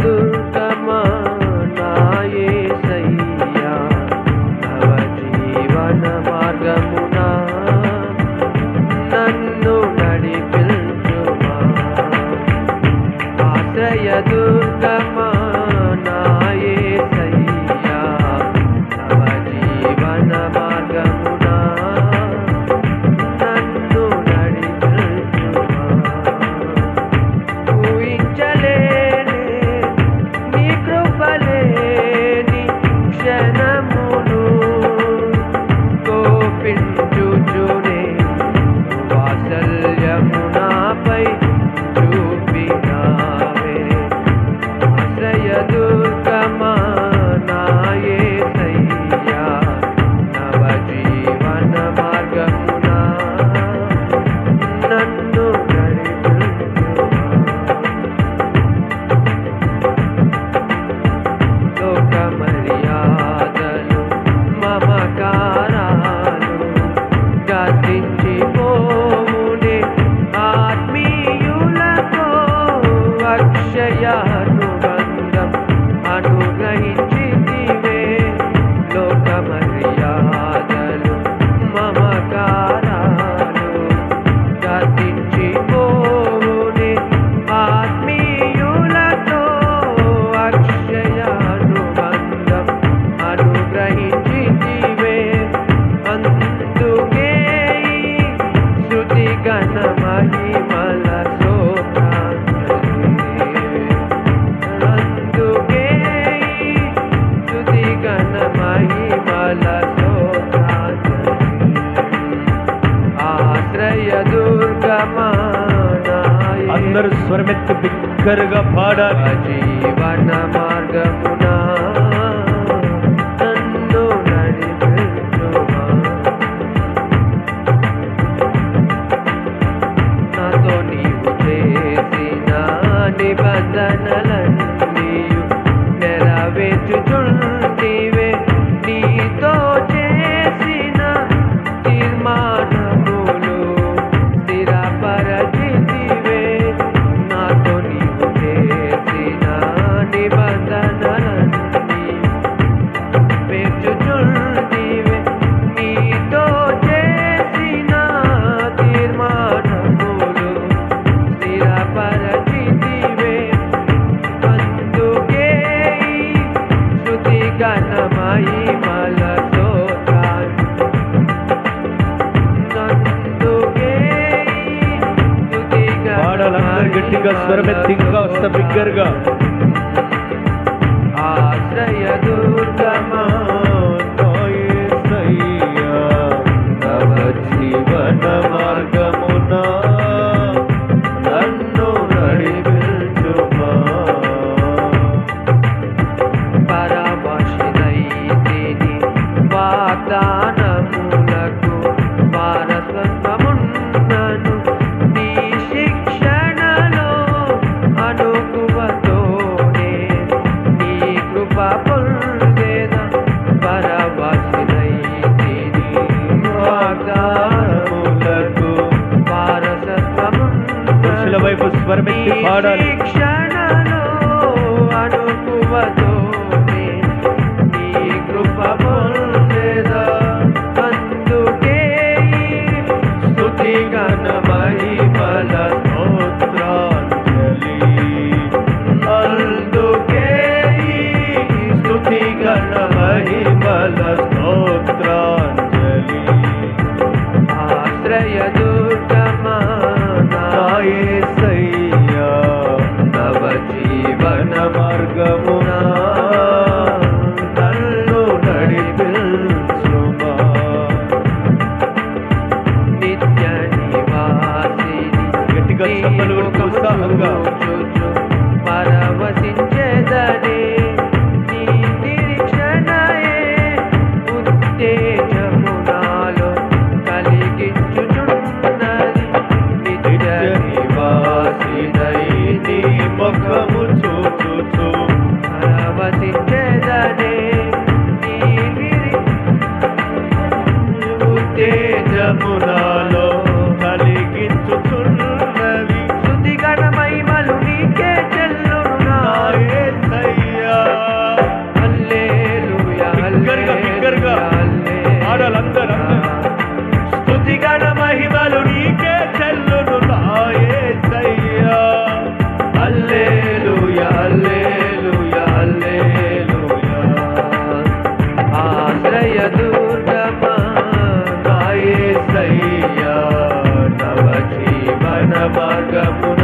దుర్గమా నా యేసయ్యా నవ జీవన మార్గమునా నన్ను నడిపించుమా ఆశ్రయ దుర్గమా నా యేసయ్యా నవ జీవన మార్గమునా నన్ను నడిపించుమా ఊహించలేని నీ కృపలేని క్షణమును కోపించుచునే వాత్సల్యము నాపై చూపినావే ఆశ్రయ దుర్గమా నా యేసయ్యా నవ జీవన మార్గమునా నన్ను లోక మర్యాదలు మమకారాలు గతించిపోవునే ఆత్మీయులతో అక్షయానుబంధం అనుగ్రహించితివే లోక మర్యాదలు మమకారాలు గతించిపోవునే ఆత్మీయులతో అక్షయానుబంధం అనుగ్రహించితివే అందుకే స్తుతి ఘన మహిమల స్తోత్రాంజలి అందుకే స్తుతి ఘన మహిమల స్తోత్రాంజలి ఆశ్రయ దుర్గమా నా అందరూ స్వరమెత్తి బిగ్గరగా పాడాలి. జీవన మార్గమునా నన్ను నడిపించుమా నాతో నీవు చేసిన నిబంధనలన్నీయు నెరవేర్చుచుంటివే నీతో చేసిన తీర్మానములు స్థిరపరచితివే నాతో నీవు చేసిన నిబంధనలన్నీయు నెరవేర్చుచుంటివే నీతో చేసిన తీర్మానములు స్థిరపరచితివే అందుకే స్తుతి ఘన మహిమల స్తోత్రాందుకే స్తుతి ఘన పాడాలి. అందరు గట్టిగా స్వరమెత్తి ఇంకా వస్తా బిగ్గరగా. ఆశ్రయ దుర్గమా నా యేసయ్యా నవ జీవన మార్గమునా నన్ను నడిపించుమా పరవశినైతిని వాగ్దానములకు వారసత్వమున్నను నీ శిక్షణలో అనుకువతోనే నీ కృప పొందేద పరవశినైతిని వాగ్దానములకు వారసత్వమున్నను పురుషుల వైపు స్వరమెత్తి పాడాలి. శిక్షణలో అనుకువతోనే నీ కృప పొందేదా అందుకే స్తుతి ఘన మహిమల స్తోత్రాంజలి అందుకే స్తుతి ఘన మహిమల స్తోత్రాంజలి ఆశ్రయ దుర్గమా నా నా యేసయ్యా నవ జీవన మార్గమునా నన్ను నడిపించుమా నిత్య నివాసిని గట్టిగా చప్పట్లు కొడుతూ ఉత్సాహంగా. పరవశించేదనే నీ నిరీక్షణయే ఉత్తేజము నాలో కలిగించుచున్నది నిత్య నివాసినై నీ ముఖము చూచుచు పరవశించేదనే నీ ఉత్తేజము నాలో కలిగించుచున్నవి స్తుతి ఘన మహిమలు మార్గమున